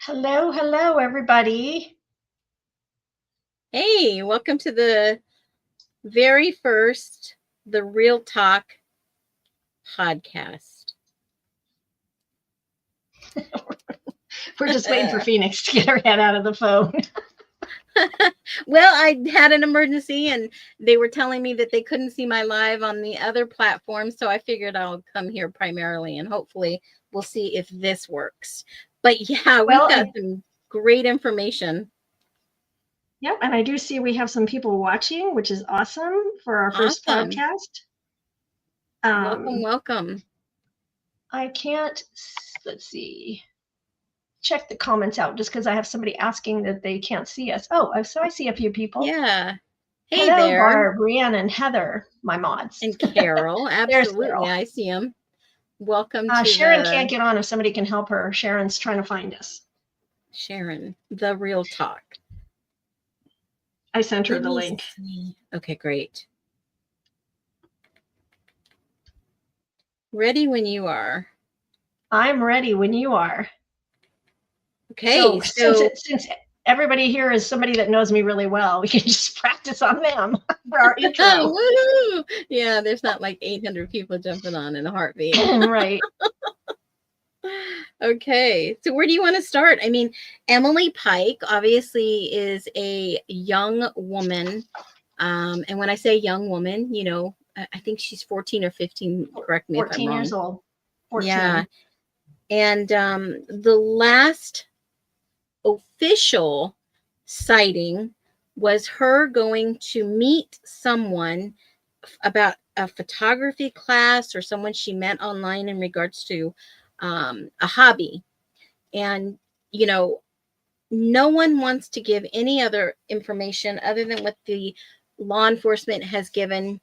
Hello, hello, everybody. Hey, welcome to the very first The Real Talk podcast. We're just waiting for Phoenix to get her head out of the phone. Well, I had an emergency and they were telling me that they couldn't see my live on the other platform. So I figured I'll come here primarily and hopefully we'll see if this works. But yeah, we've Well, got some great information. yep, and I do see we have some people watching, which is awesome for our first Awesome. podcast. Welcome, welcome. I can't, let's see, check the comments out just because I have somebody asking that they can't see us. Oh, so I see a few people. Yeah. Hey Hello, there. Barb, Brianne, and Heather, my mods. And Carol. There's Absolutely. Carol. I see them. Welcome to Sharon can't get on if somebody can help her. Sharon's trying to find us. Sharon, the real talk. I sent her the link. Okay, great. Ready when you are. I'm ready when you are. Okay, so since everybody here is somebody that knows me really well, we can just practice on them for our intro. Woo! Yeah, there's not like 800 people jumping on in a heartbeat. Right. Okay, so where do you want to start? I mean, Emily Pike obviously is a young woman. And when I say young woman, you know, I think she's 14 or 15. Correct me if I'm wrong. 14 years old. 14. Yeah. And the last official sighting was her going to meet someone about a photography class or someone she met online in regards to a hobby. And, you know, no one wants to give any other information other than what the law enforcement has given.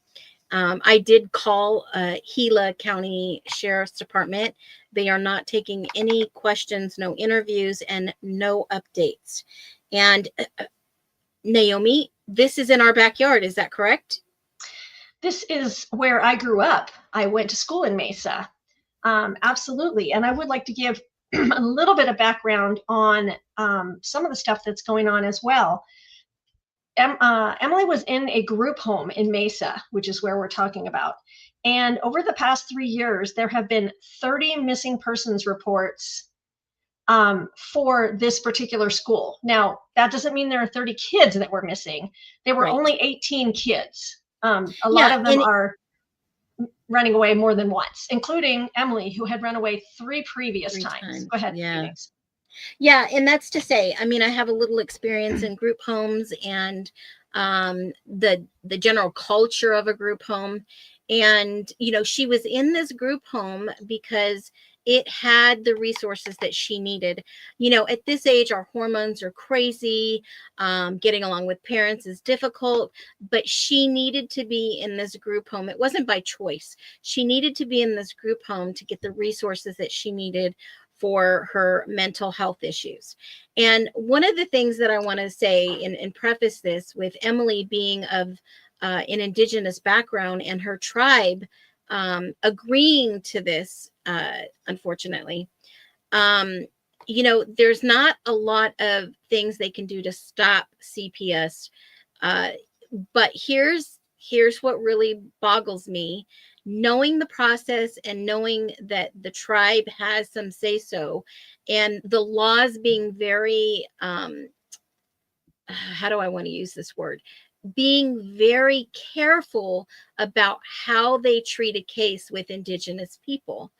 I did call Gila County Sheriff's Department. They are not taking any questions, no interviews, and no updates. And Naomi, this is in our backyard. Is that correct? This is where I grew up. I went to school in Mesa. Absolutely. And I would like to give a little bit of background on some of the stuff that's going on as well. Emily was in a group home in Mesa, which is where we're talking about. And over the past 3 years, there have been 30 missing persons reports for this particular school. Now, that doesn't mean there are 30 kids that were missing. There were only 18 kids. A lot of them are running away more than once, including Emily, who had run away three previous times. Go ahead, Phoenix. Yeah, and that's to say, I mean, I have a little experience in group homes and the general culture of a group home. And, you know, she was in this group home because it had the resources that she needed. You know, at this age, our hormones are crazy. Getting along with parents is difficult, but she needed to be in this group home. It wasn't by choice. She needed to be in this group home to get the resources that she needed for her mental health issues. And one of the things that I want to say and preface this with Emily being of an Indigenous background and her tribe agreeing to this, unfortunately, you know, there's not a lot of things they can do to stop CPS. But here's what really boggles me. Knowing the process and knowing that the tribe has some say so, and the laws being very, how do I want to use this word? Being very careful about how they treat a case with Indigenous people.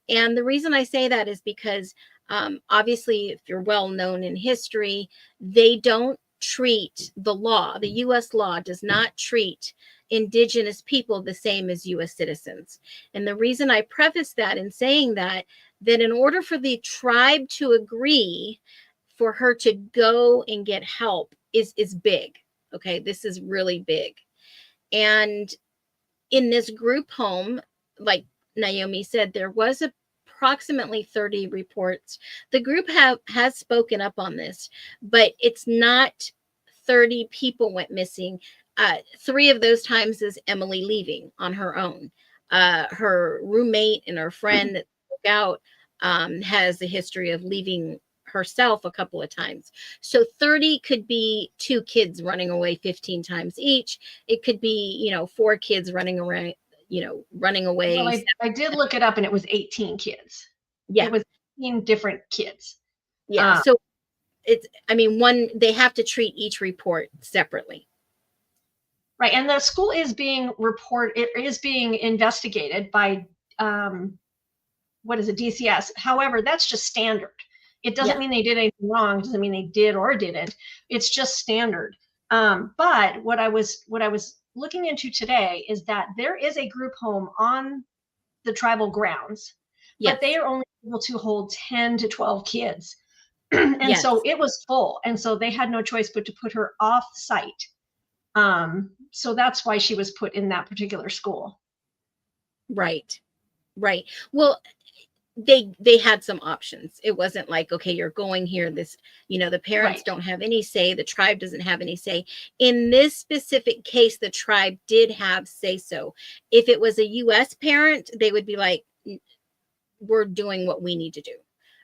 And the reason I say that is because obviously, if you're well known in history, they don't treat the law. The U.S. law does not treat Indigenous people the same as U.S. citizens. And the reason I preface that in saying that in order for the tribe to agree for her to go and get help is big. Okay, this is really big. And in this group home, like Naomi said, there was approximately 30 reports. The group has spoken up on this, but it's not 30 people went missing. 3 of those times is Emily leaving on her own. Her roommate and her friend that spoke out has a history of leaving herself a couple of times. So 30 could be 2 kids running away 15 times each. It could be, you know, 4 kids running around, you know, running away. Well, I did look it up and it was 18 kids. Yeah. It was 18 different kids. Yeah. So I mean, they have to treat each report separately. Right, and the school is being investigated by what is it, DCS. However, that's just standard. It doesn't Yeah. mean they did anything wrong. It doesn't mean they did or didn't. It's just standard. But what I was looking into today is that there is a group home on the tribal grounds, but Yes. they are only able to hold 10 to 12 kids. And so Yes. it was full. And so they had no choice but to put her off site. So that's why she was put in that particular school. Right. Right. Well, they had some options. It wasn't like, okay, you're going here. This, the parents Right. don't have any say. The tribe doesn't have any say. In this specific case, the tribe did have say so. If it was a U.S. parent, they would be like, we're doing what we need to do.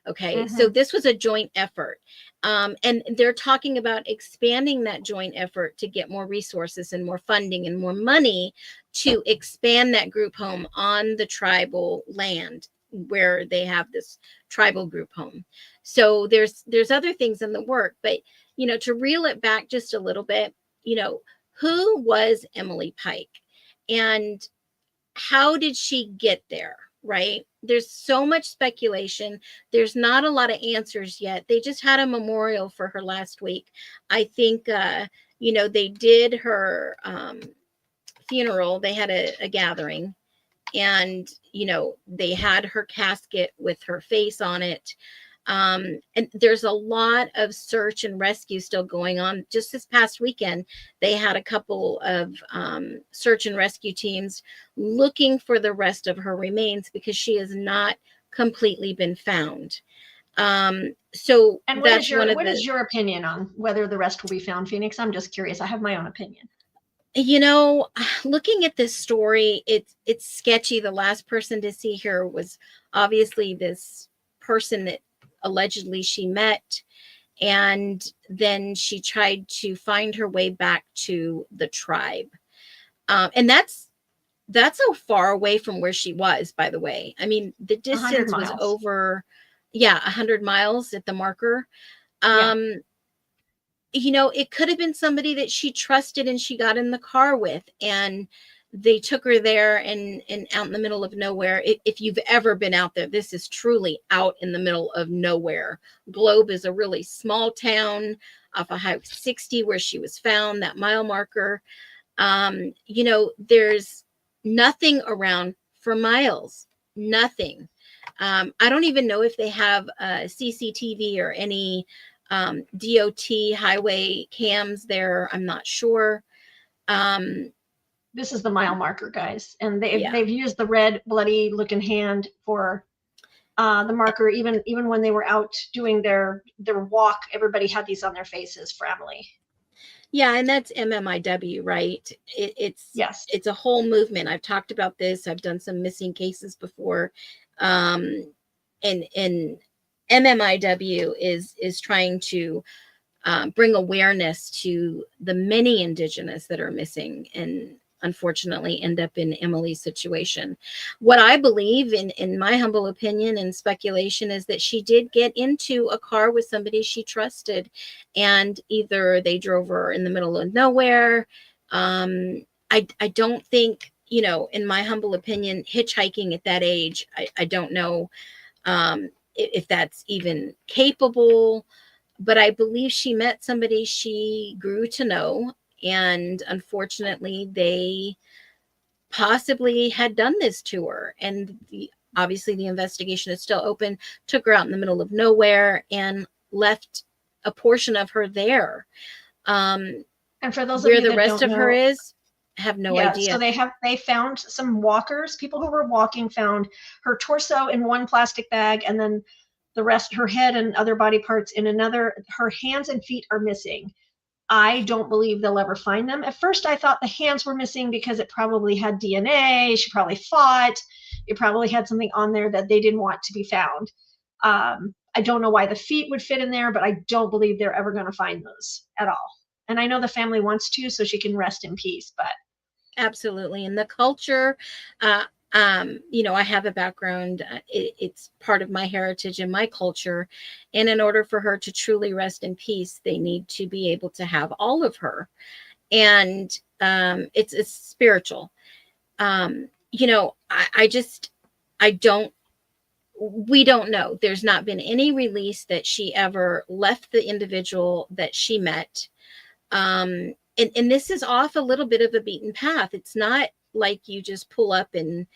Okay. Mm-hmm. So this was a joint effort. And they're talking about expanding that joint effort to get more resources and more funding and more money to expand that group home on the tribal land where they have this tribal group home. So there's other things in the work, but to reel it back just a little bit, who was Emily Pike and how did she get there? Right? There's so much speculation. There's not a lot of answers yet. They just had a memorial for her last week. I think, they did her funeral. They had a gathering, and, they had her casket with her face on it. And there's a lot of search and rescue still going on. Just this past weekend, they had a couple of search and rescue teams looking for the rest of her remains because she has not completely been found. So and what is your opinion on whether the rest will be found, Phoenix? I'm just curious. I have my own opinion. Looking at this story, it's sketchy. The last person to see her was obviously this person that allegedly she met, and then she tried to find her way back to the tribe, and that's so far away from where she was, by the way. I mean, the distance was over 100 miles at the marker. It could have been somebody that she trusted and she got in the car with, and they took her there and out in the middle of nowhere. If you've ever been out there, this is truly out in the middle of nowhere. Globe is a really small town off of Highway 60 where she was found, that mile marker. There's nothing around for miles, nothing. I don't even know if they have CCTV or any DOT highway cams there. I'm not sure. This is the mile marker, guys, and they've used the red bloody looking hand for the marker. Even when they were out doing their walk, everybody had these on their faces for Emily. Yeah, and that's MMIW, right? It's a whole movement. I've talked about this. I've done some missing cases before, and MMIW is trying to bring awareness to the many Indigenous that are missing and unfortunately end up in Emily's situation. What I believe, in my humble opinion and speculation, is that she did get into a car with somebody she trusted, and either they drove her in the middle of nowhere. I don't think, in my humble opinion, hitchhiking at that age, I don't know if that's even capable, but I believe she met somebody she grew to know, and unfortunately they possibly had done this to her, and obviously the investigation is still open. Took her out in the middle of nowhere and left a portion of her there. And for those where of you the rest of her is, have no idea. So they found some walkers, people who were walking, found her torso in one plastic bag, and then the rest, her head and other body parts in another. Her hands and feet are missing. I don't believe they'll ever find them. At first, I thought the hands were missing because it probably had DNA. She probably fought. It probably had something on there that they didn't want to be found. I don't know why the feet would fit in there, but I don't believe they're ever going to find those at all. And I know the family wants to, so she can rest in peace. But absolutely, and the culture. I have a background, it's part of my heritage and my culture. And in order for her to truly rest in peace, they need to be able to have all of her. And it's spiritual. I just, I don't, we don't know. There's not been any release that she ever left the individual that she met. And this is off a little bit of a beaten path. It's not like you just pull up and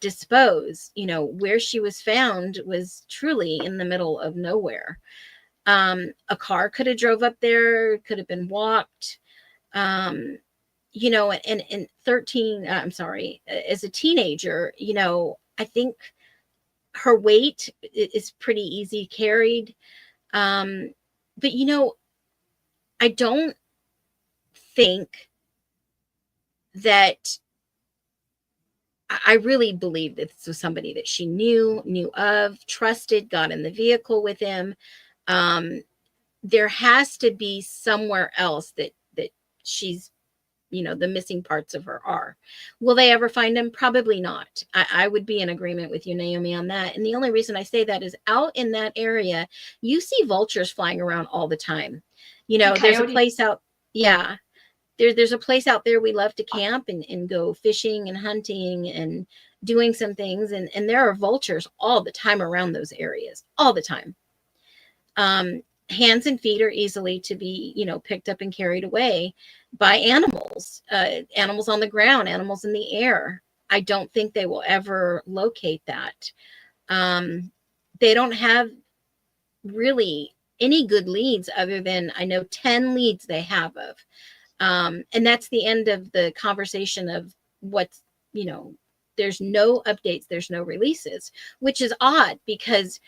dispose. Where she was found was truly in the middle of nowhere. A car could have drove up there, could have been walked. And 13, I'm sorry, as a teenager, I think her weight is pretty easy carried. But I don't think that, I really believe that this was somebody that she knew of, trusted, got in the vehicle with him. There has to be somewhere else that she's, the missing parts of her are. Will they ever find him? Probably not. I would be in agreement with you, Naomi, on that. And the only reason I say that is out in that area, you see vultures flying around all the time. There's a place out. Yeah. There's a place out there we love to camp and go fishing and hunting and doing some things. And there are vultures all the time around those areas, all the time. Hands and feet are easily to be, picked up and carried away by animals, animals on the ground, animals in the air. I don't think they will ever locate that. They don't have really any good leads other than, I know 10 leads they have of. And that's the end of the conversation of what's, there's no updates, there's no releases, which is odd because,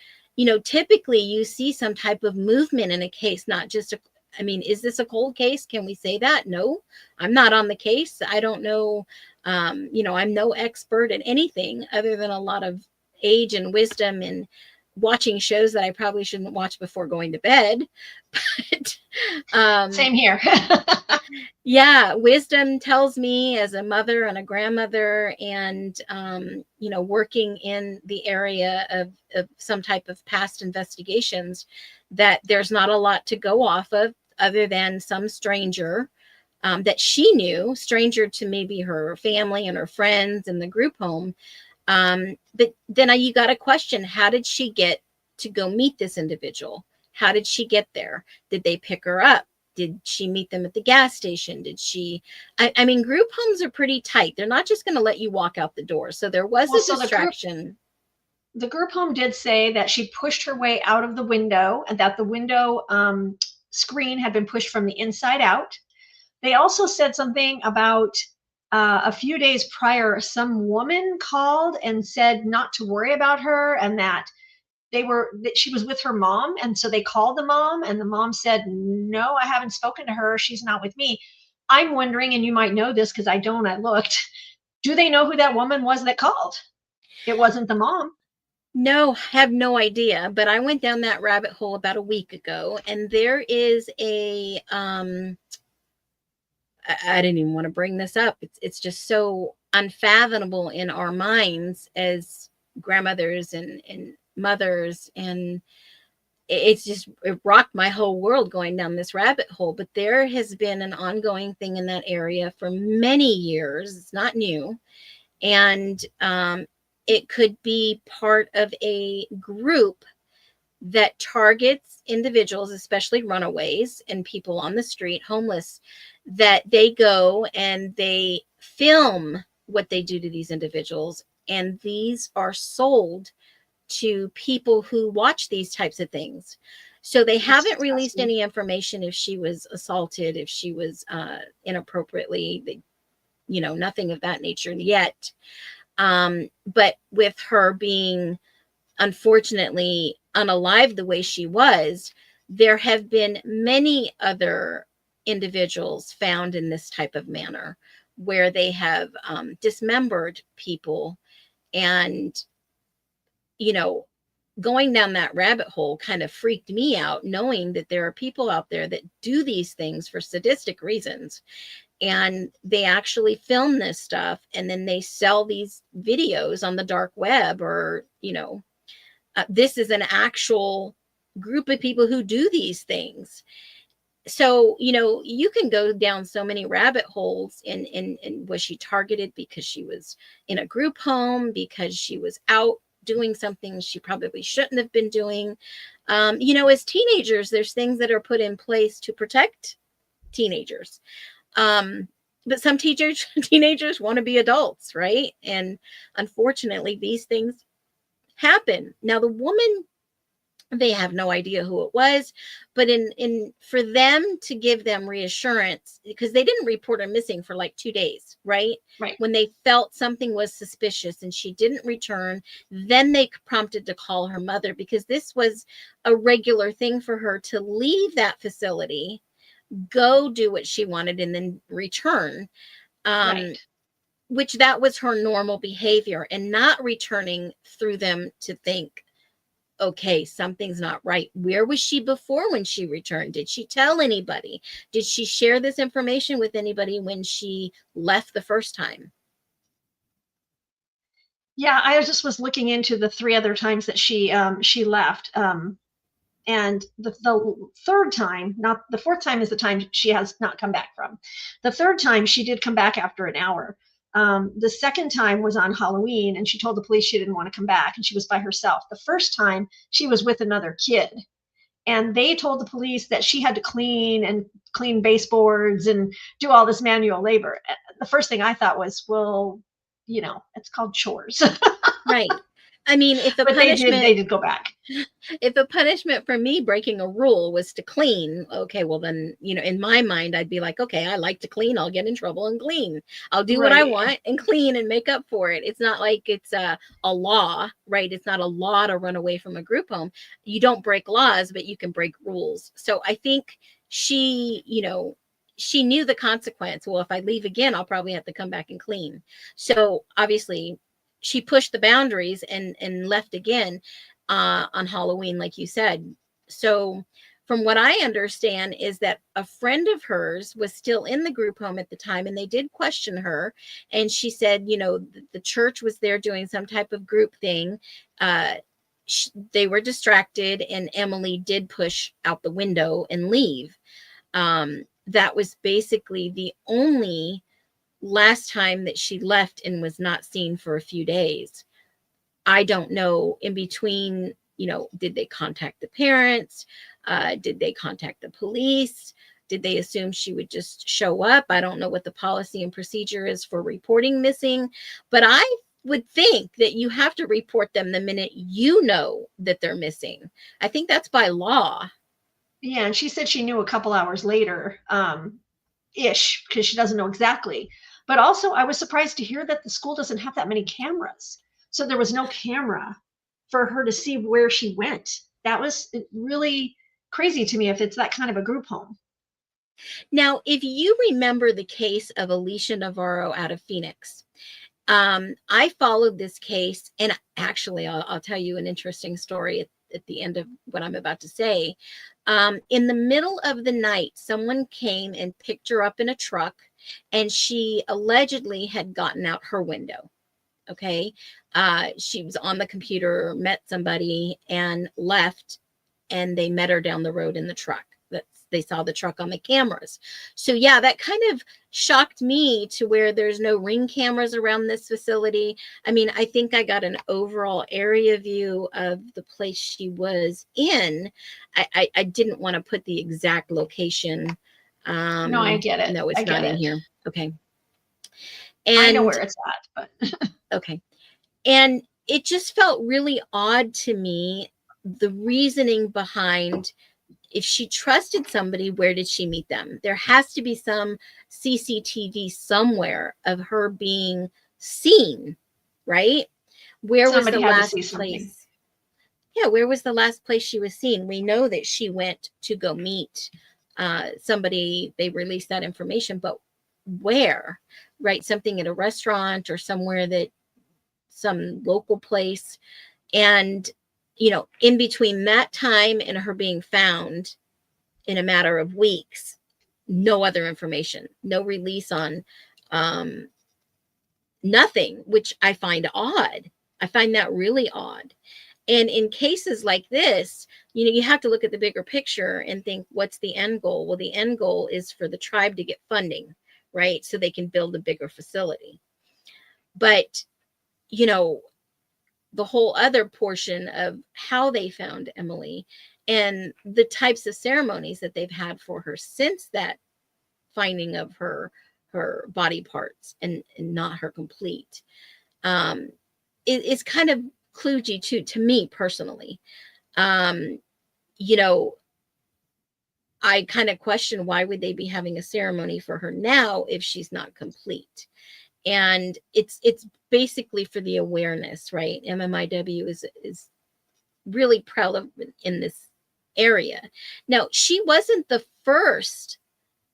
typically you see some type of movement in a case, not just is this a cold case? Can we say that? No, I'm not on the case. I don't know. I'm no expert at anything other than a lot of age and wisdom and watching shows that I probably shouldn't watch before going to bed. But same here. yeah, wisdom tells me as a mother and a grandmother and working in the area of some type of past investigations, that there's not a lot to go off of other than some stranger that she knew, stranger to maybe her family and her friends in the group home. But then you got to question, how did she get to go meet this individual? How did she get there? Did they pick her up? Did she meet them at the gas station? Did she, group homes are pretty tight. They're not just going to let you walk out the door. So there was a distraction. The group home did say that she pushed her way out of the window and that the window screen had been pushed from the inside out. They also said something about a few days prior, some woman called and said not to worry about her and that she was with her mom. And so they called the mom and the mom said, no, I haven't spoken to her. She's not with me. I'm wondering, and you might know this because I don't, I looked, do they know who that woman was that called? It wasn't the mom. No, have no idea. But I went down that rabbit hole about a week ago, and there is a, I didn't even want to bring this up. It's just so unfathomable in our minds as grandmothers and mothers, and it rocked my whole world going down this rabbit hole. But there has been an ongoing thing in that area for many years. It's not new, and it could be part of a group that targets individuals, especially runaways and people on the street, homeless, that they go and they film what they do to these individuals, and these are sold to people who watch these types of things. So they haven't released any information if she was assaulted, if she was inappropriately, nothing of that nature yet. But with her being unfortunately unalive the way she was, there have been many other individuals found in this type of manner where they have dismembered people. And going down that rabbit hole kind of freaked me out, knowing that there are people out there that do these things for sadistic reasons. and they actually film this stuff, and then they sell these videos on the dark web, or this is an actual group of people who do these things. So you can go down so many rabbit holes in was she targeted because she was in a group home, because she was out doing something she probably shouldn't have been doing. As teenagers, there's things that are put in place to protect teenagers. But some teenagers want to be adults, right? And unfortunately, these things happen. Now, the woman, they have no idea who it was, but in for them to give them reassurance, because they didn't report her missing for like 2 days, right? Right. When they felt something was suspicious and she didn't return, then they prompted to call her mother, because this was a regular thing for her to leave that facility, go do what she wanted, and then return. Right. Which that was her normal behavior, and not returning through them to think, okay, something's not right. Where was she before when she returned? Did she tell anybody? Did she share this information with anybody when she left the first time? Yeah, I just was looking into the 3 other times that she left. And the third time, not the fourth time, is the time she has not come back from. The third time she did come back after an hour. The second time was on Halloween, and she told the police she didn't want to come back, and she was by herself. The first time she was with another kid, and they told the police that she had to clean baseboards and do all this manual labor. The first thing I thought was, well, it's called chores. Right. I mean, But they did go back. If a punishment for me breaking a rule was to clean, okay, well then, in my mind, I'd be like, okay, I like to clean. I'll get in trouble and clean. I'll do what I want and clean and make up for it. It's not like it's a law, right? It's not a law to run away from a group home. You don't break laws, but you can break rules. So I think she knew the consequence. Well, if I leave again, I'll probably have to come back and clean. So obviously she pushed the boundaries and left again on Halloween, like you said. So from what I understand is that a friend of hers was still in the group home at the time, and they did question her. And she said, the church was there doing some type of group thing. They were distracted, and Emily did push out the window and leave. That was basically the only last time that she left and was not seen for a few days. I don't know in between, did they contact the parents? Did they contact the police? Did they assume she would just show up? I don't know what the policy and procedure is for reporting missing, but I would think that you have to report them the minute you know that they're missing. I think that's by law. Yeah, and she said she knew a couple hours later, ish, because she doesn't know exactly. But also, I was surprised to hear that the school doesn't have that many cameras. So there was no camera for her to see where she went. That was really crazy to me if it's that kind of a group home. Now, if you remember the case of Alicia Navarro out of Phoenix, I followed this case, and actually, I'll tell you an interesting story at the end of what I'm about to say. In the middle of the night, someone came and picked her up in a truck, and she allegedly had gotten out her window. Okay. She was on the computer, met somebody, and left, and they met her down the road in the truck. They saw the truck on the cameras. So yeah, that kind of shocked me, to where there's no ring cameras around this facility. I mean, I think I got an overall area view of the place she was in. I didn't want to put the exact location. No, I get it. No, it's not in here. Okay. And I know where it's at, but okay. And it just felt really odd to me, the reasoning behind, if she trusted somebody, where did she meet them? There has to be some CCTV somewhere of her being seen, right? Where was the last place? Yeah, where was the last place she was seen? We know that she went to go meet somebody. They released that information, but where? Right? Something at a restaurant or somewhere, that some local place. And in between that time and her being found in a matter of weeks, no other information, no release on nothing, which I find odd. I find that really odd. And in cases like this, you have to look at the bigger picture and think, what's the end goal? Well, the end goal is for the tribe to get funding, right? So they can build a bigger facility. But, the whole other portion of how they found Emily and the types of ceremonies that they've had for her since that finding of her body parts and not her complete, it's kind of kludgy to me personally. I kind of question, why would they be having a ceremony for her now if she's not complete? And it's basically for the awareness, right? MMIW is really prevalent in this area. Now, she wasn't the first.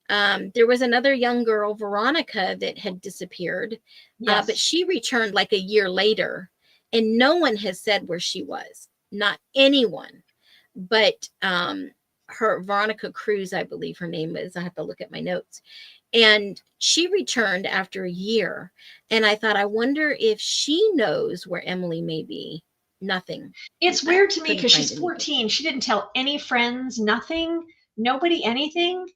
There was another young girl, Veronica, that had disappeared, Yes. but she returned like a year later, and no one has said where she was. Not anyone. But her Veronica Cruz, I believe her name is. I have to look at my notes. And she returned after a year. And I thought, I wonder if she knows where Emily may be. Nothing. It's weird to me because she's 14. Anything. She didn't tell any friends, nothing, nobody, anything.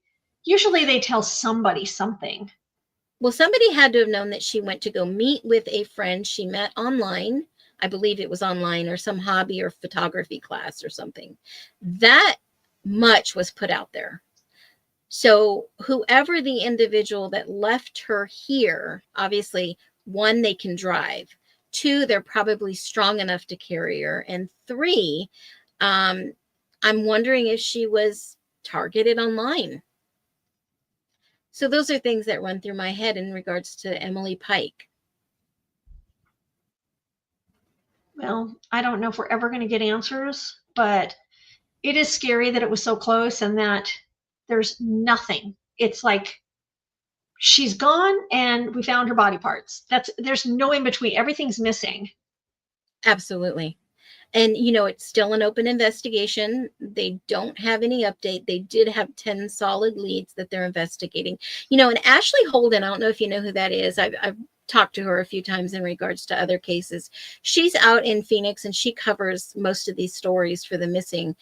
Usually they tell somebody something. Well, somebody had to have known that she went to go meet with a friend she met online. I believe it was online, or some hobby or photography class or something. That much was put out there. So whoever the individual that left her here, obviously, one, they can drive. Two, they're probably strong enough to carry her. And three, I'm wondering if she was targeted online. So those are things that run through my head in regards to Emily Pike. Well, I don't know if we're ever going to get answers, but it is scary that it was so close and that there's nothing. It's like she's gone and we found her body parts. There's no in between. Everything's missing. Absolutely. And, it's still an open investigation. They don't have any update. They did have 10 solid leads that they're investigating. And Ashley Holden, I don't know if you know who that is. I've talked to her a few times in regards to other cases. She's out in Phoenix and she covers most of these stories for the missing,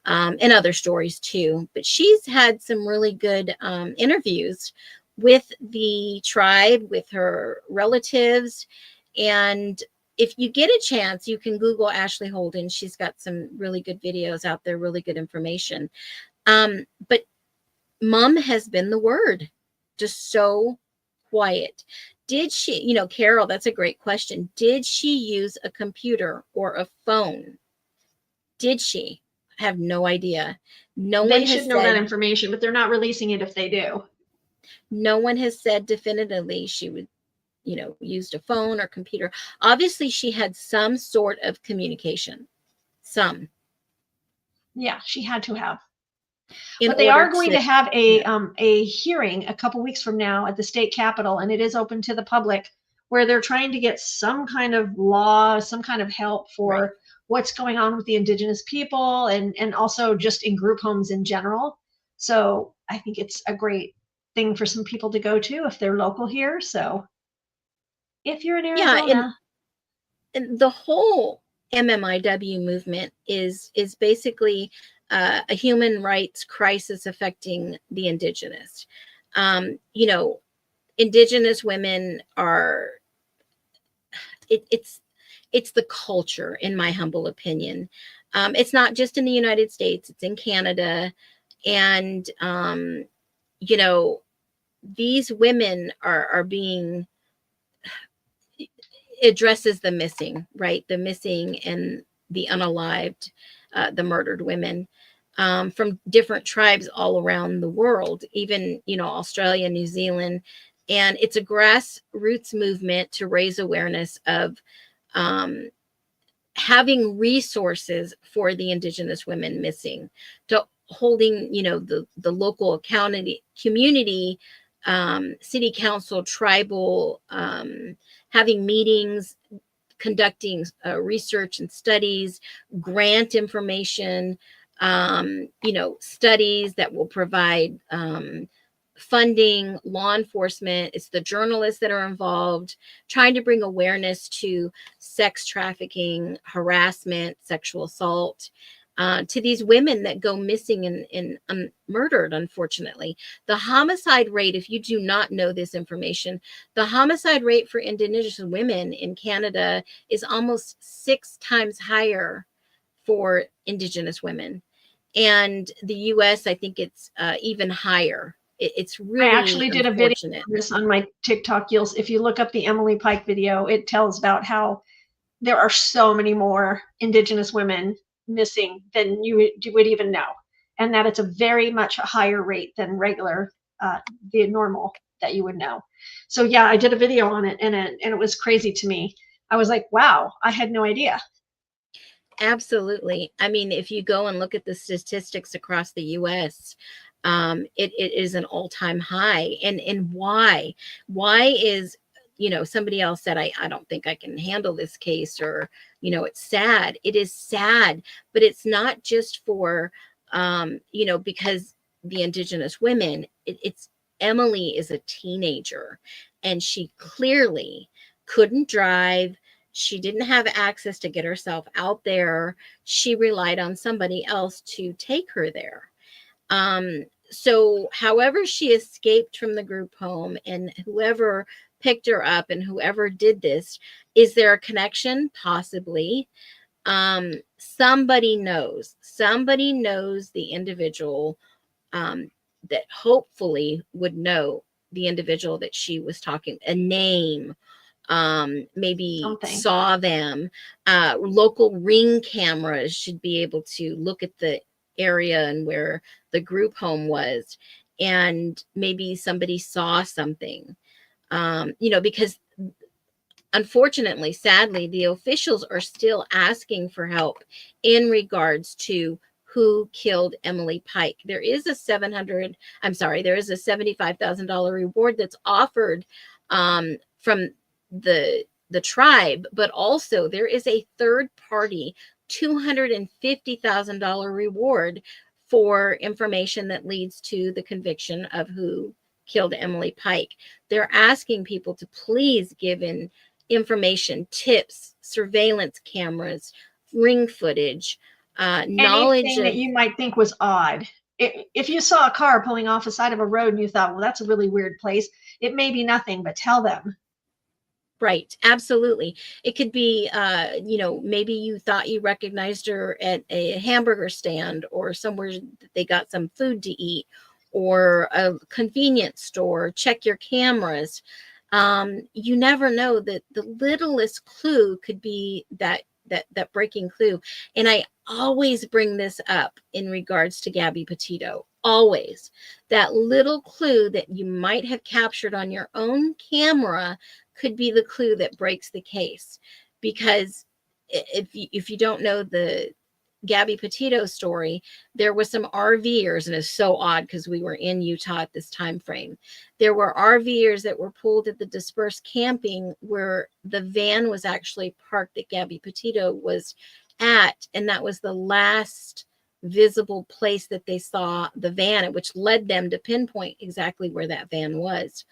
and other stories too. But she's had some really good interviews with the tribe, with her relatives. And if you get a chance, you can Google Ashley Holden. She's got some really good videos out there, really good information. But Mom has been the word, just so quiet. Did she, Carol, that's a great question. Did she use a computer or a phone? Did she? I have no idea. They should know that information, but they're not releasing it if they do. No one has said definitively she would, used a phone or computer. Obviously, she had some sort of communication. Some. Yeah, she had to have. But they are going to have a hearing a couple weeks from now at the state capitol, and it is open to the public, where they're trying to get some kind of law, some kind of help for what's going on with the Indigenous people and also just in group homes in general. So I think it's a great thing for some people to go to if they're local here. So if you're in Arizona. Yeah, and the whole MMIW movement is basically a human rights crisis affecting the Indigenous. Indigenous women are, it's the culture, in my humble opinion. It's not just in the United States, it's in Canada. And, these women are being, addresses the missing, right? The missing and the unalived, the murdered women from different tribes all around the world, even, Australia, New Zealand. And it's a grassroots movement to raise awareness of having resources for the Indigenous women missing, to holding, the local community, city council, tribal, having meetings, conducting research and studies, grant information, studies that will provide funding law enforcement. It's the journalists that are involved, trying to bring awareness to sex trafficking, harassment, sexual assault, to these women that go missing and murdered, unfortunately. The homicide rate, if you do not know this information, the homicide rate for Indigenous women in Canada is almost 6 times higher for Indigenous women. And the US, I think it's even higher. It's I really actually did a video unfortunate. on this on my TikTok. If you look up the Emily Pike video, it tells about how there are so many more Indigenous women missing than you would even know, and that it's a very much higher rate than regular, the normal that you would know. So yeah, I did a video on it, and it was crazy to me. I was like, wow, I had no idea. Absolutely. I mean, if you go and look at the statistics across the US, it is an all-time high. And why? Why is, somebody else said, I don't think I can handle this case, or, it's sad. It is sad, but it's not just for, because the Indigenous women, it's Emily is a teenager, and she clearly couldn't drive. She didn't have access to get herself out there. She relied on somebody else to take her there. So however she escaped from the group home, and whoever picked her up and whoever did this, is there a connection? Possibly. Somebody knows the individual, that hopefully would know the individual that she was talking, a name, maybe Something. saw them. Local ring cameras should be able to look at the area and where the group home was, and maybe somebody saw something, because unfortunately, sadly, the officials are still asking for help in regards to who killed Emily Pike. There is a $75,000 reward that's offered, from the tribe, but also there is a third party $250,000 reward for information that leads to the conviction of who killed Emily Pike. They're asking people to please give in information, tips, surveillance cameras, ring footage, knowledge Anything that you might think was odd. If you saw a car pulling off the side of a road and you thought, well, that's a really weird place, it may be nothing, but tell them. Right. Absolutely. It could be, maybe you thought you recognized her at a hamburger stand, or somewhere that they got some food to eat, or a convenience store. Check your cameras. You never know that the littlest clue could be that breaking clue. And I always bring this up in regards to Gabby Petito. Always. That little clue that you might have captured on your own camera could be the clue that breaks the case. Because if you don't know the Gabby Petito story, there was some RVers, and it's so odd because we were in Utah at this time frame. There were RVers that were pulled at the dispersed camping where the van was actually parked that Gabby Petito was at, and that was the last visible place that they saw the van, which led them to pinpoint exactly where that van was.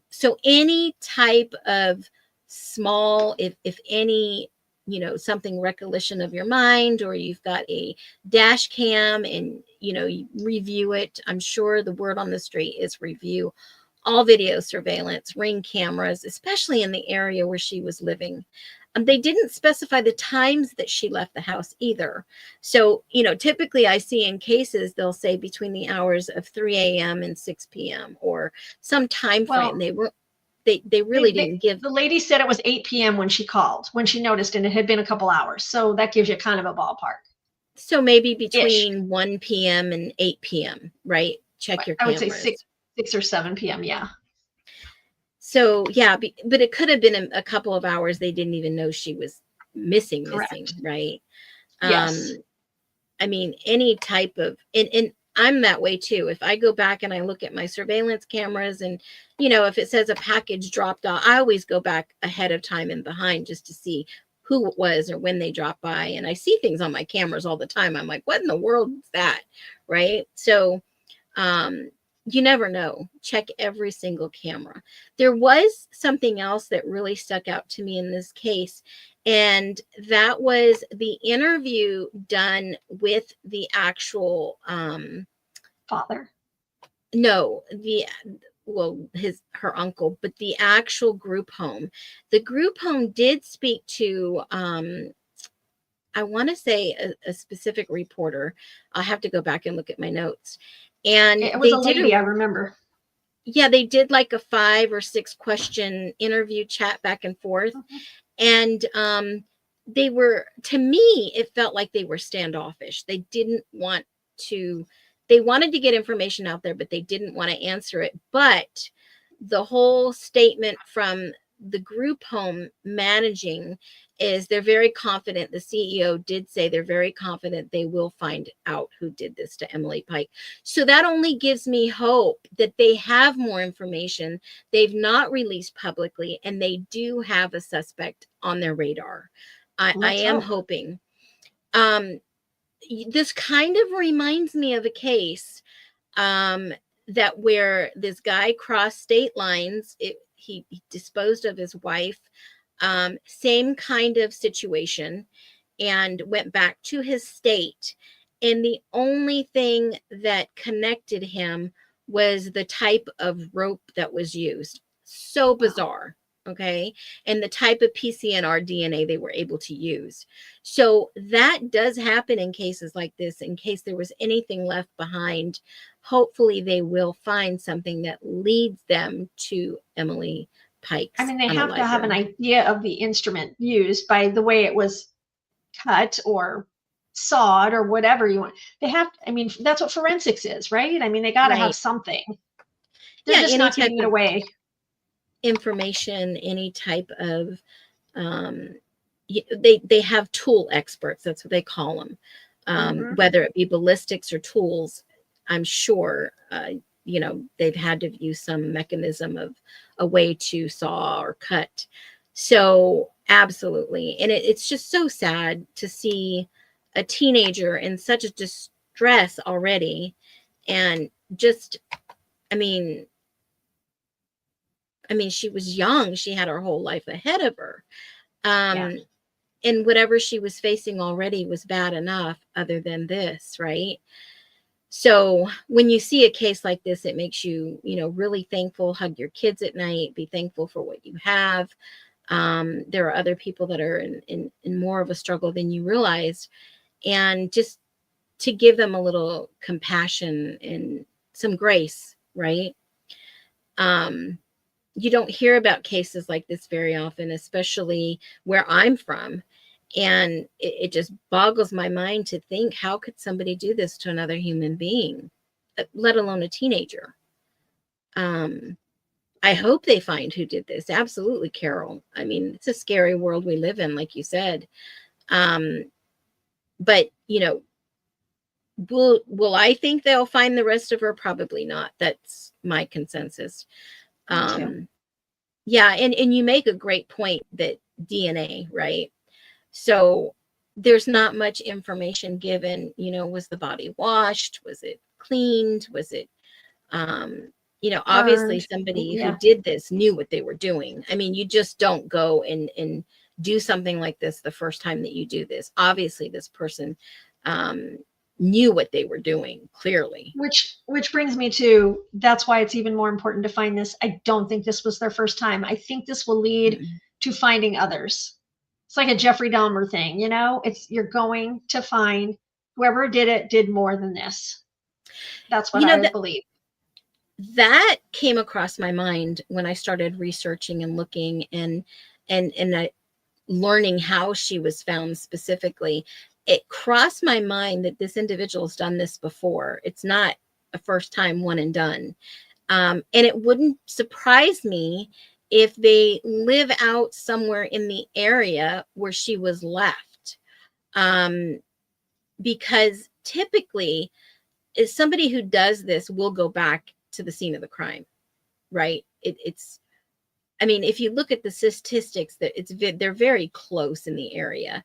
So any type of small, if any, something recollection of your mind, or you've got a dash cam and, you review it. I'm sure the word on the street is review all video surveillance, ring cameras, especially in the area where she was living. They didn't specify the times that she left the house either. So, typically I see in cases, they'll say between the hours of 3 a.m. and 6 p.m. or some time frame. Well, they really didn't give. The lady said it was 8 p.m. when she called, when she noticed, and it had been a couple hours. So that gives you kind of a ballpark. So maybe between 1 p.m. and 8 p.m., right? Check your cameras. I would say 6 or 7 p.m. Yeah. So yeah, but it could have been a couple of hours. They didn't even know she was missing, right? Yes. I mean, any type of, and I'm that way too. If I go back and I look at my surveillance cameras, and, if it says a package dropped off, I always go back ahead of time and behind just to see who it was or when they dropped by. And I see things on my cameras all the time. I'm like, what in the world is that? Right. So, you never know. Check every single camera. There was something else that really stuck out to me in this case, and that was the interview done with the actual Father. no, the well, her uncle, but the actual group home. The group home did speak to I want to say a specific reporter. I'll have to go back and look at my notes. And It was they a did lady, I remember. yeah, they did like a 5 or 6 question interview chat back and forth. Mhm. And they were, to me, it felt like they were standoffish. They didn't want to, they wanted to get information out there, but they didn't want to answer it. But the whole statement from the group home managing is they're very confident. The CEO did say they're very confident they will find out who did this to Emily Pike. So that only gives me hope that they have more information they've not released publicly, and they do have a suspect on their radar. I Let's am hope. hoping. This kind of reminds me of a case that where this guy crossed state lines. He disposed of his wife. Same kind of situation, and went back to his state. And the only thing that connected him was the type of rope that was used. So bizarre. Okay. And the type of PCNR DNA they were able to use. So that does happen in cases like this. In case there was anything left behind, hopefully they will find something that leads them to Emily I Pike's mean, they have to have an unaliver. idea of the instrument used by the way it was cut or sawed or whatever you want. They have, I mean, that's what forensics is, right? I mean, they got to have Right. something. They're Yeah. just Any not type giving it of away. information, any type of um, they have tool experts. That's what they call them. Mm-hmm. Whether it be ballistics or tools, I'm sure they've had to use some mechanism of a way to saw or cut. So absolutely, and it's just so sad to see a teenager in such a distress already, and just, I mean, she was young. She had her whole life ahead of her. Yeah. Um, and whatever she was facing already was bad enough, other than this, right? So when you see a case like this, it makes you, really thankful. Hug your kids at night. Be thankful for what you have. There are other people that are in more of a struggle than you realize. And just to give them a little compassion and some grace, right? You don't hear about cases like this very often, especially where I'm from. And it just boggles my mind to think, how could somebody do this to another human being, let alone a teenager? I hope they find who did this. Absolutely, Carol. I mean, it's a scary world we live in, like you said. But will I think they'll find the rest of her? Probably not. That's my consensus. Me too. Yeah, and you make a great point that DNA, right? So there's not much information given. Was the body washed? Was it cleaned? Was it, obviously Burned. somebody who Yeah. did this knew what they were doing. I mean, you just don't go and do something like this the first time that you do this. Obviously, this person knew what they were doing, clearly. Which brings me to, that's why it's even more important to find this. I don't think this was their first time. I think this will lead Mm. to finding others. It's like a Jeffrey Dahmer thing, it's, you're going to find whoever did it did more than this. That's what You know, I that believe. that came across my mind when I started researching and looking and learning how she was found specifically. It crossed my mind that this individual's done this before. It's not a first time one and done. And it wouldn't surprise me if they live out somewhere in the area where she was left. Because typically, is somebody who does this will go back to the scene of the crime, right? It's, I mean, if you look at the statistics, that they're very close in the area.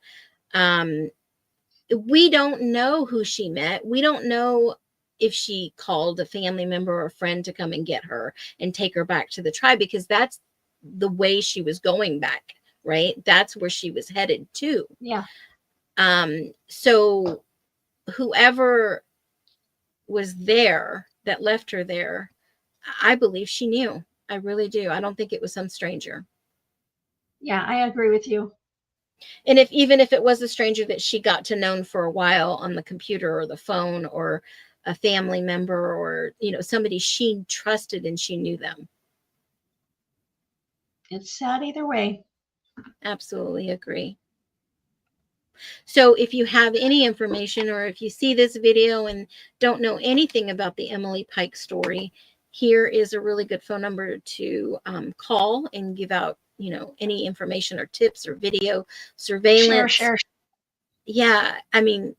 We don't know who she met. We don't know if she called a family member or a friend to come and get her and take her back to the tribe, because that's the way she was going back, right? That's where she was headed to. Yeah. So whoever was there that left her there, I believe she knew. I really do. I don't think it was some stranger. Yeah, I agree with you. And even if it was a stranger that she got to know for a while on the computer or the phone, or a family member, or, you know, somebody she trusted and she knew them. It's sad either way. Absolutely agree. So if you have any information, or if you see this video and don't know anything about the Emily Pike story, here is a really good phone number to call and give out, you know, any information or tips or video surveillance. Sure. Yeah, I mean,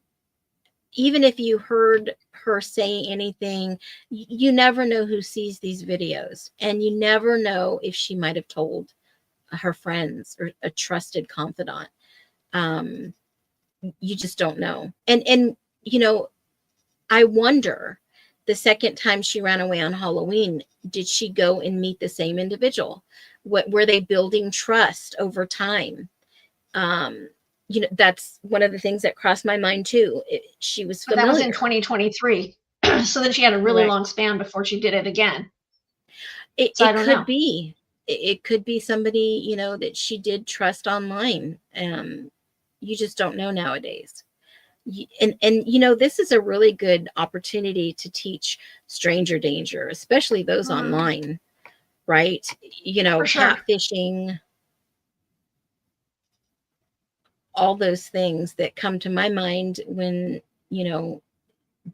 even if you heard her say anything, you never know who sees these videos, and you never know if she might have told her friends or a trusted confidant. You just don't know. And you know, I wonder, the second time she ran away on Halloween, did she go and meet the same individual? What were they building trust over time? You know, that's one of the things that crossed my mind too. She was familiar. But that was in 2023. So then she had a really long span before she did it again. It could be. It could be somebody, you know, that she did trust online. You just don't know nowadays. And you know, this is a really good opportunity to teach stranger danger, especially those online, right? You know, catfishing, all those things that come to my mind when, you know,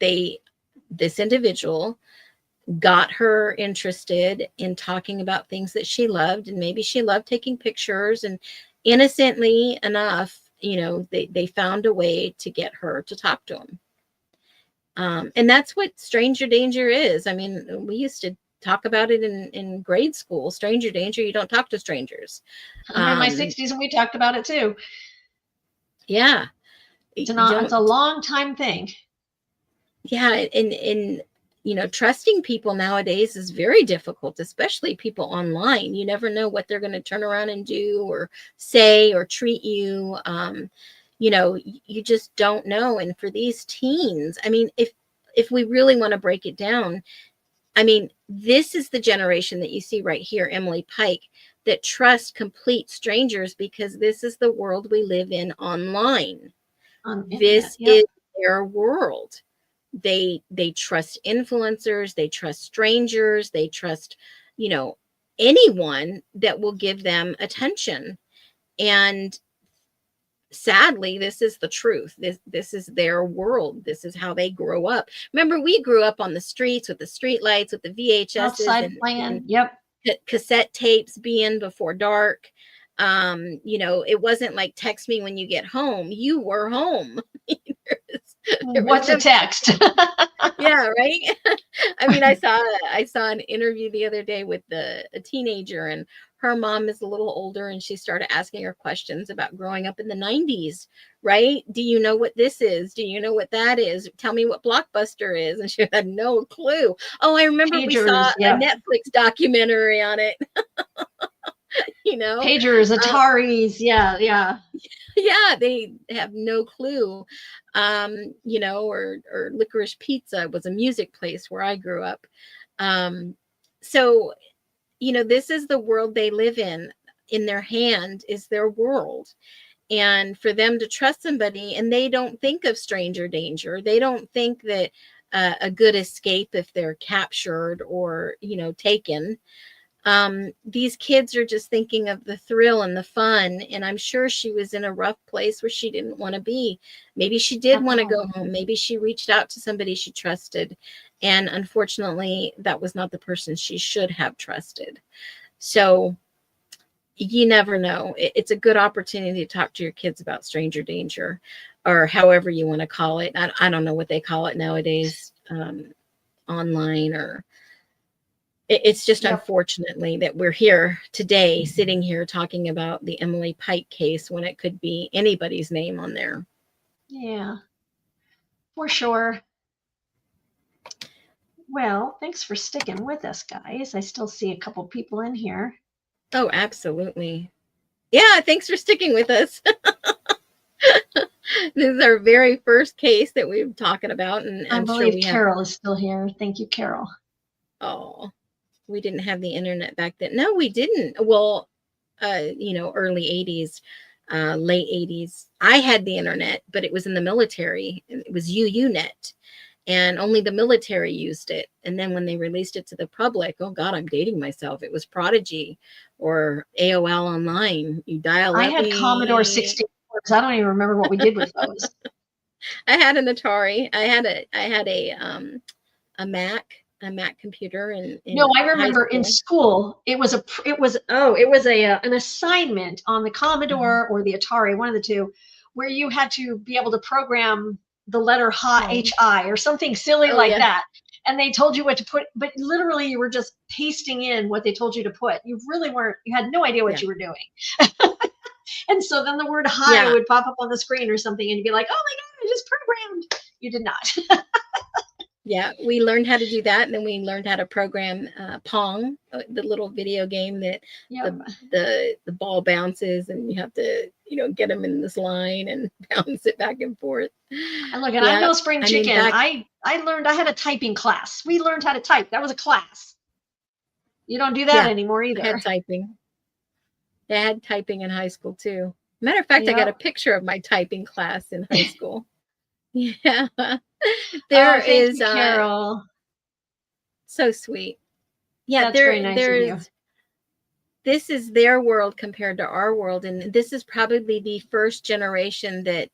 this individual got her interested in talking about things that she loved, and maybe she loved taking pictures, and innocently enough, you know, they found a way to get her to talk to him. And that's what stranger danger is. I mean, we used to talk about it in grade school. Stranger danger, you don't talk to strangers. I'm in my 60s and we talked about it too. Yeah. It's a long time thing. Yeah. And you know, trusting people nowadays is very difficult, especially people online. You never know what they're going to turn around and do or say or treat you. You know, you just don't know. And for these teens, I mean, if we really want to break it down, I mean, this is the generation that you see right here, Emily Pike, that trust complete strangers, because this is the world we live in online. This is their world. They trust influencers, they trust strangers, they trust, you know, anyone that will give them attention. And sadly, this is the truth. This is their world. This is how they grow up. Remember, we grew up on the streets with the street lights, with the VHSs outside playing. Yep. Cassette tapes being before dark. You know, it wasn't like text me when you get home. You were home. What's a text? Yeah, right. I mean, I saw an interview the other day with a teenager, and her mom is a little older, and she started asking her questions about growing up in the 90s, right? Do you know what this is? Do you know what that is? Tell me what Blockbuster is. And she had no clue. Oh, I remember we saw a Netflix documentary on it. You know, pagers, Ataris. Yeah, they have no clue. You know, or Licorice Pizza was a music place where I grew up. So, you know, this is the world they live in. In their hand is their world. And for them to trust somebody, and they don't think of stranger danger. They don't think that a good escape if they're captured or, you know, taken. These kids are just thinking of the thrill and the fun. And I'm sure she was in a rough place where she didn't want to be. Maybe she did want to go home. Maybe she reached out to somebody she trusted. And unfortunately, that was not the person she should have trusted. So you never know. It's a good opportunity to talk to your kids about stranger danger, or however you want to call it. I don't know what they call it nowadays, online, or it's just unfortunately that we're here today, sitting here talking about the Emily Pike case when it could be anybody's name on there. Yeah, for sure. Well, thanks for sticking with us, guys. I still see a couple people in here. Oh, absolutely. Yeah, thanks for sticking with us. This is our very first case that we're talking about, and I I'm sure believe we have. Carol is still here. Thank you, Carol. Oh, we didn't have the internet back then. No, we didn't. Well, early 80s, late 80s. I had the internet, but it was in the military. It was UUNet, and only the military used it. And then when they released it to the public, oh God, I'm dating myself. It was Prodigy or AOL Online. You dial I up. had Commodore 64s. I don't even remember what we did with those. I had an Atari. I had a Mac computer in No, I high remember in school. school an assignment on the Mhm. Commodore or the Atari, one of the two, where you had to be able to program the letter Oh, HI or something silly oh like yeah, that. And they told you what to put, but literally you were just pasting in what they told you to put. You really weren't, you had no idea what yeah, you were doing. And so then the word hi yeah. would pop up on the screen or something, and you'd be like, oh my God, I just programmed. You did not. Yeah, we learned how to do that, and then we learned how to program Pong, the little video game that Yep. the ball bounces, and you have to get them in this line and bounce it back and forth. And look, and I'm Yeah, no spring I mean chicken. back I learned I had a typing class. We learned how to type. That was a class. You don't do that yeah, anymore I had either. typing. I had typing in high school too. Matter of fact, I got a Yep. picture of my typing class in high school. Yeah, there Oh, thank is you, Carol. so sweet. Yeah, That's very nice of you. there's this is their world compared to our world, and this is probably the first generation that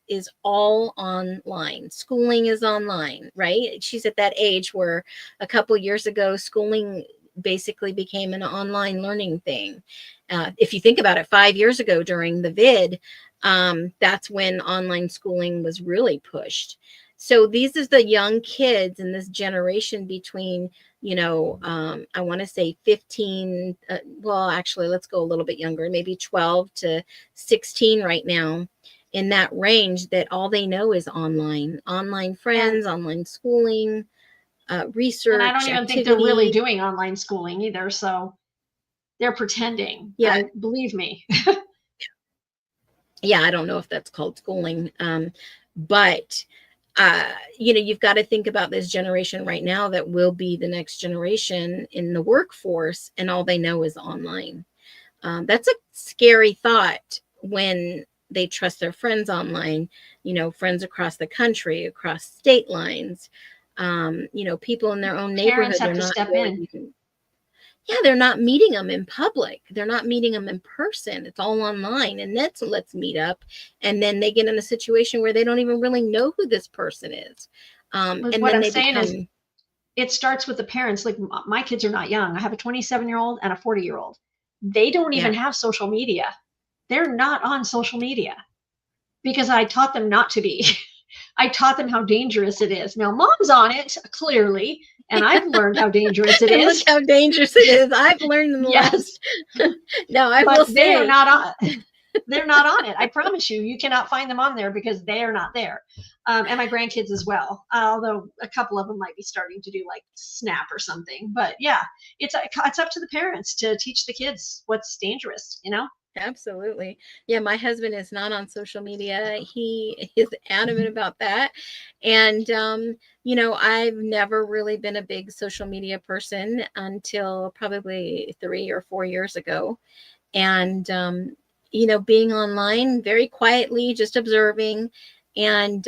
is all online. Schooling is online, right? She's at that age where a couple years ago schooling basically became an online learning thing. If you think about it, 5 years ago during the vid, that's when online schooling was really pushed. So these is the young kids in this generation between I want to say 15, well, actually, let's go a little bit younger, maybe 12 to 16 right now, in that range, that all they know is online And friends, online schooling, I don't research, even think they're really activity. doing online schooling either. So they're pretending. Yeah, I believe me. yeah, I don't know if that's called schooling, but you've got to think about this generation right now that will be the next generation in the workforce, and all they know is online. That's a scary thought when they trust their friends online, friends across the country, across state lines, people in their own Parents neighborhood. have They're to not step really in. even, yeah, they're not meeting them in public. They're not meeting them in person. It's all online, and that's let's meet up. And then they get in a situation where they don't even really know who this person is. And What then I'm they saying is, become, it starts with the parents. Like my kids are not young. I have a 27-year-old and a 40-year-old. They don't even yeah, have social media. They're not on social media because I taught them not to be. I taught them how dangerous it is. Now, mom's on it clearly, and I've learned how dangerous it and look is. how dangerous it is. I've learned in the Yes, last, now I but will they are say, not on. They're not on it. I promise you, you cannot find them on there because they are not there. And my grandkids as well, although a couple of them might be starting to do like Snap or something. But yeah, it's up to the parents to teach the kids what's dangerous. You know. absolutely. Yeah, my husband is not on social media. He is adamant about that. And I've never really been a big social media person until probably 3 or 4 years ago. And being online very quietly, just observing, and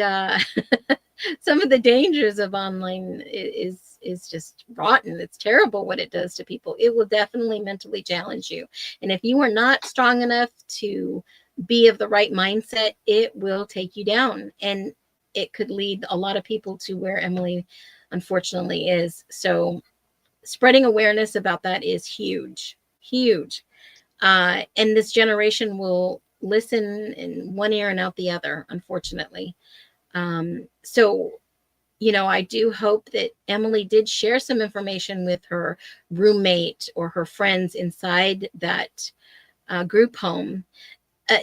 some of the dangers of online is just rotten. It's terrible what it does to people. It will definitely mentally challenge you, and if you are not strong enough to be of the right mindset, it will take you down, and it could lead a lot of people to where Emily unfortunately is. So spreading awareness about that is huge, huge. And this generation will listen in one ear and out the other, unfortunately. So, I do hope that Emily did share some information with her roommate or her friends inside that group home. Uh,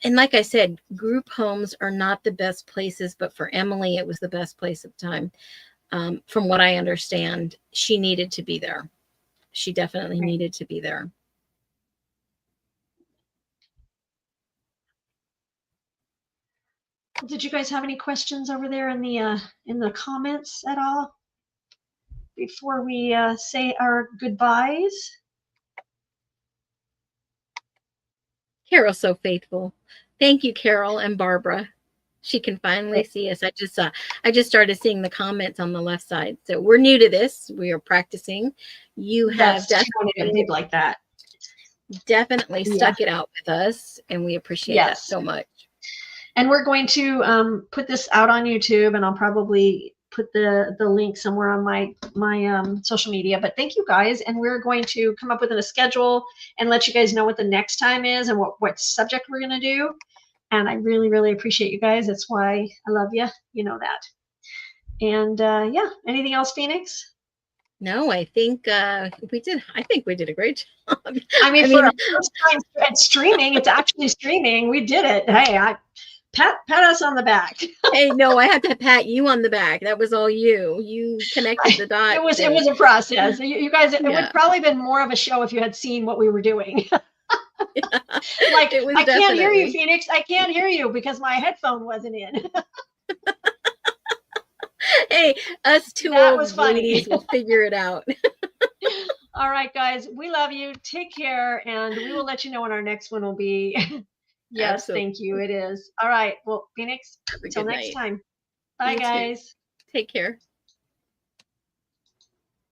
and like I said, group homes are not the best places, but for Emily, it was the best place of time. from what I understand, she needed to be there. She definitely needed to be there. Did you guys have any questions over there in the comments at all before we say our goodbyes? Carol's so faithful. Thank you, Carol and Barbara. She can finally see us. I just started seeing the comments on the left side. So we're new to this. We are practicing. You have definitely like that. Definitely stuck it out with us, and we appreciate that so much. And we're going to put this out on YouTube, and I'll probably put the link somewhere on my social media. But thank you guys, and we're going to come up with a schedule and let you guys know what the next time is and what subject we're going to do. And I really, really appreciate you guys. That's why I love you. You know that. And yeah, anything else, Phoenix? No, I think we did. I think we did a great job. I mean, for our first time at streaming, it's actually streaming. We did it. Hey, pat us on the back. Hey, no, I had to pat you on the back. That was all you. You connected the dots. It was a process. You guys, it would probably been more of a show if you had seen what we were doing. Like, I can't hear you, Phoenix. I can't hear you because my headphone wasn't in. Hey, us two old ladies will figure it out. All right, guys. We love you. Take care, and we will let you know when our next one will be. Yes, absolutely. Thank you. It is. All right. Well, Phoenix, until next time. Bye, guys. Take care.